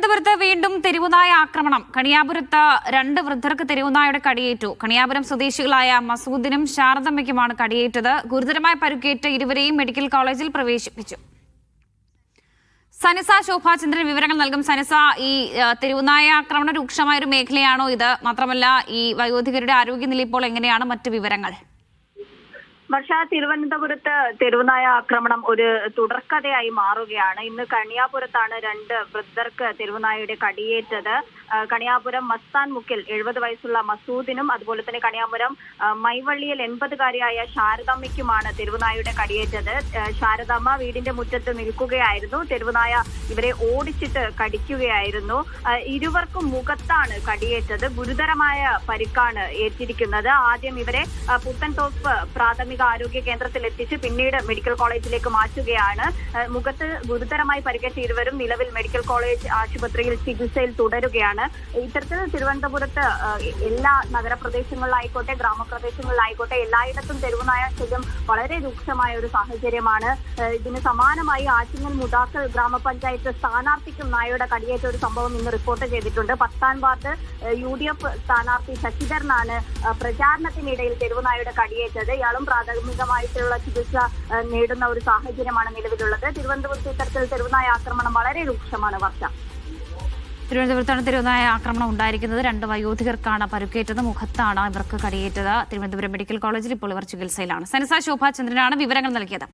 തിരുവനന്തപുരത്ത് വീണ്ടും തെരുവുനായ ആക്രമണം. കണിയാപുരത്ത് 2 വൃദ്ധർക്ക് തെരുവുനായയുടെ കടിയേറ്റു. കണിയാപുരം സ്വദേശികളായ മസൂദിനും ശാരദമ്മയ്ക്കുമാണ് കടിയേറ്റത്. ഗുരുതരമായ പരുക്കേറ്റ ഇരുവരെയും മെഡിക്കൽ കോളേജിൽ പ്രവേശിപ്പിച്ചു. സനിസ ശോഭാചന്ദ്രൻ വിവരങ്ങൾ നൽകും. സനിസ, ഈ തെരുവുനായ ആക്രമണം രൂക്ഷമായ ഒരു മേഖലയാണോ ഇത്? മാത്രമല്ല, ഈ വയോധികരുടെ ആരോഗ്യനില ഇപ്പോൾ എങ്ങനെയാണ്? മറ്റ് വിവരങ്ങൾ? വർഷ, തിരുവനന്തപുരത്ത് തെരുവുനായ ആക്രമണം ഒരു തുടർക്കഥയായി മാറുകയാണ്. ഇന്ന് കണിയാപുരത്താണ് 2 വൃദ്ധർക്ക് തെരുവുനായയുടെ കടിയേറ്റത്. കണിയാപുരം മസ്താൻ മുക്കിൽ 70 വയസ്സുള്ള മസൂദിനും അതുപോലെ തന്നെ കണിയാപുരം മൈവള്ളിയിൽ 80-കാരിയായ ശാരദമ്മയ്ക്കുമാണ് തെരുവുനായയുടെ കടിയേറ്റത്. ശാരദമ്മ വീടിന്റെ മുറ്റത്ത് നിൽക്കുകയായിരുന്നു. തെരുവുനായ ഇവരെ ഓടിച്ചിട്ട് കടിക്കുകയായിരുന്നു. ഇരുവർക്കും മുഖത്താണ് കടിയേറ്റത്. ഗുരുതരമായ പരിക്കാണ് ഏറ്റിരിക്കുന്നത്. ആദ്യം ഇവരെ പുത്തൻതോപ്പ് പ്രാഥമിക ആരോഗ്യ കേന്ദ്രത്തിൽ എത്തിച്ച് പിന്നീട് മെഡിക്കൽ കോളേജിലേക്ക് മാറ്റുകയാണ്. മുഖത്ത് ഗുരുതരമായി പരിക്കേറ്റ ഇരുവരും നിലവിൽ മെഡിക്കൽ കോളേജ് ആശുപത്രിയിൽ ചികിത്സയിൽ തുടരുകയാണ്. ഇത്തരത്തിൽ തിരുവനന്തപുരത്ത് എല്ലാ നഗരപ്രദേശങ്ങളിലായിക്കോട്ടെ ഗ്രാമപ്രദേശങ്ങളിലായിക്കോട്ടെ എല്ലായിടത്തും തെരുവുനായ ശല്യം വളരെ രൂക്ഷമായ ഒരു സാഹചര്യമാണ്. ഇതിന് സമാനമായി ആറ്റിങ്ങൽ മുതാക്കൽ ഗ്രാമപഞ്ചായത്ത് സ്ഥാനാർത്ഥിക്കും നായയുടെ കടിയേറ്റ ഒരു സംഭവം ഇന്ന് റിപ്പോർട്ട് ചെയ്തിട്ടുണ്ട്. 10ാം വാർഡ് UDF സ്ഥാനാർത്ഥി ശശിധരനാണ് പ്രചാരണത്തിനിടയിൽ തെരുവുനായയുടെ കടിയേറ്റത്. ഇയാളും പ്രാഥമികമായിട്ടുള്ള ചികിത്സ നേടുന്ന ഒരു സാഹചര്യമാണ് നിലവിലുള്ളത്. തിരുവനന്തപുരത്ത് ഇത്തരത്തിൽ തെരുവുനായ ആക്രമണം വളരെ രൂക്ഷമാണ്. വർഷ, തിരുവനന്തപുരത്താണ് തെരുവുനായ ആക്രമണം ഉണ്ടായിരിക്കുന്നത്. 2 വയോധികർക്കാണ് പരുക്കേറ്റത്. മുഖത്താണ് ഇവർക്ക് കടിയേറ്റത്. തിരുവനന്തപുരം മെഡിക്കൽ കോളേജിൽ ഇപ്പോൾ ഇവർ ചികിത്സയിലാണ്. സനിസ ശോഭാചന്ദ്രനാണ് വിവരങ്ങൾ നൽകിയത്.